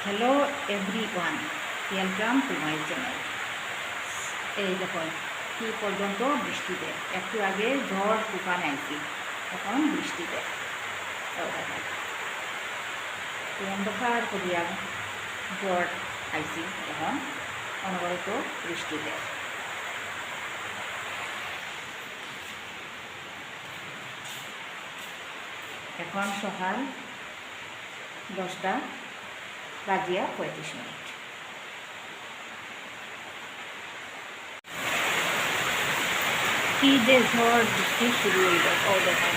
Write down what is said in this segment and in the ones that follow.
Hello everyone, welcome to my channel. এই দেখুন কি পর্যন্ত বৃষ্টিতে, একটু আগে ঝড় তুফান আইছি, এখন বৃষ্টিতে অন্ধকার করিয়া ঝড় আইছি, এখন অনবরত বৃষ্টিতে। এখন সকাল 10:35। কি যে ঝড় বৃষ্টি শুরু হইল, ও দেখেন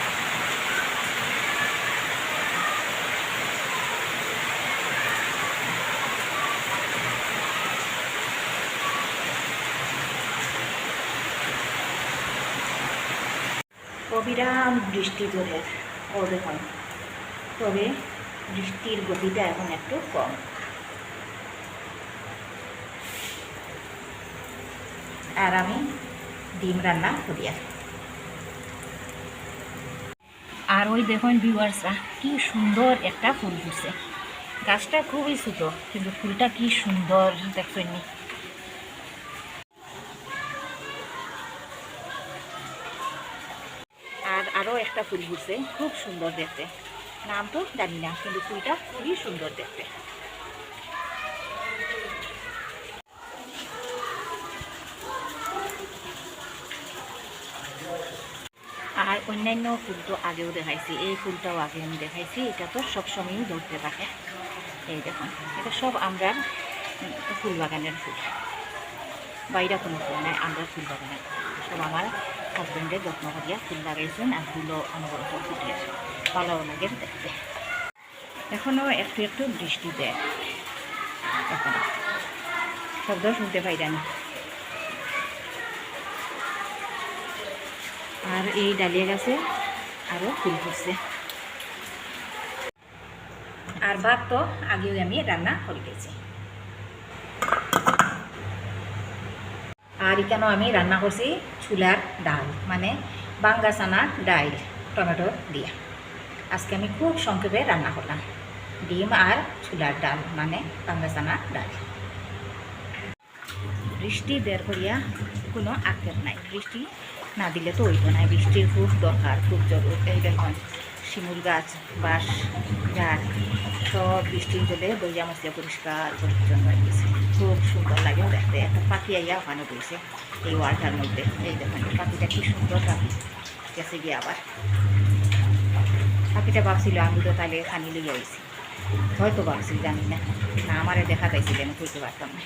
অবিরাম বৃষ্টি ধরে, ও দেখুন। তবে বৃষ্টির গতিটা এখন একটু কম। আর আমি ডিম রান্না করি। আর ওই দেখুন ভিউয়ার্সরা, কি সুন্দর একটা ফুল ফুটছে। গাছটা খুবই ছোট, কিন্তু ফুলটা কি সুন্দর দেখছেন নি। আর আরও একটা ফুল ফুটছে, খুব সুন্দর দেখতে। নাম তো জানি না, কিন্তু ফুলটা খুবই সুন্দর দেখতে। আর অন্যান্য ফুল তো আগেও দেখাইছি, এই ফুলটাও আগে আমি দেখাইছি। এটা তো সবসময়ই ধরতে থাকে। এই দেখুন, এটা সব আমরা ফুল বাগানের ফুল, বাইরে কোনো ফুল নাই, আমরা ফুল বাগানের সব আমার হাজব্যান্ডের যত্ন করিয়া ফুল লাগাইছেন। আর ফুলও অনবরত ফুটে, ভালো লাগে দেখতে। এখনও একটু একটু বৃষ্টি দেয়, এখন শব্দ শুনতে পাই জানি। আর এই ডালিয়া গাছে আরও ফুল ফুটছে। আর ভাত তো আগেও আমি রান্না করে গেছি। আর এখানেও আমি রান্না করছি ছোলার ডাল, মানে বাঙ্গা চানার ডাল টমেটো দিয়া। আজকে আমি খুব সংক্ষেপে রান্না করলাম ডিম আর ছোলার ডাল, মানে বাঙ্গা চানার ডাল। বৃষ্টি বের করিয়া কোনো আক্ষেপ নাই, বৃষ্টি না দিলে তো হইতো না। বৃষ্টির খুব দরকার, খুব জরুর। এই দেখুন শিমুল গাছ, বাঁশ ঝাড় সব বৃষ্টির জলে বইয়া মশিয়া পরিষ্কার পরিচ্ছন্ন হয়ে গেছে। খুব সুন্দর লাগে দেখতে। একটা পাখি আইয়া ওখানে বইছে এই ওয়ালটার মধ্যে। এই দেখুন পাখিটা কি সুন্দর পাখি গেছে গিয়ে। আবার পাখিটা ভাবছিল আমি তো তাহলে খানি লইয়া হয়েছি, হয়তো ভাবছিল, জানি না। না আমারে দেখা পাইছিলেন, কইতে পারতাম না।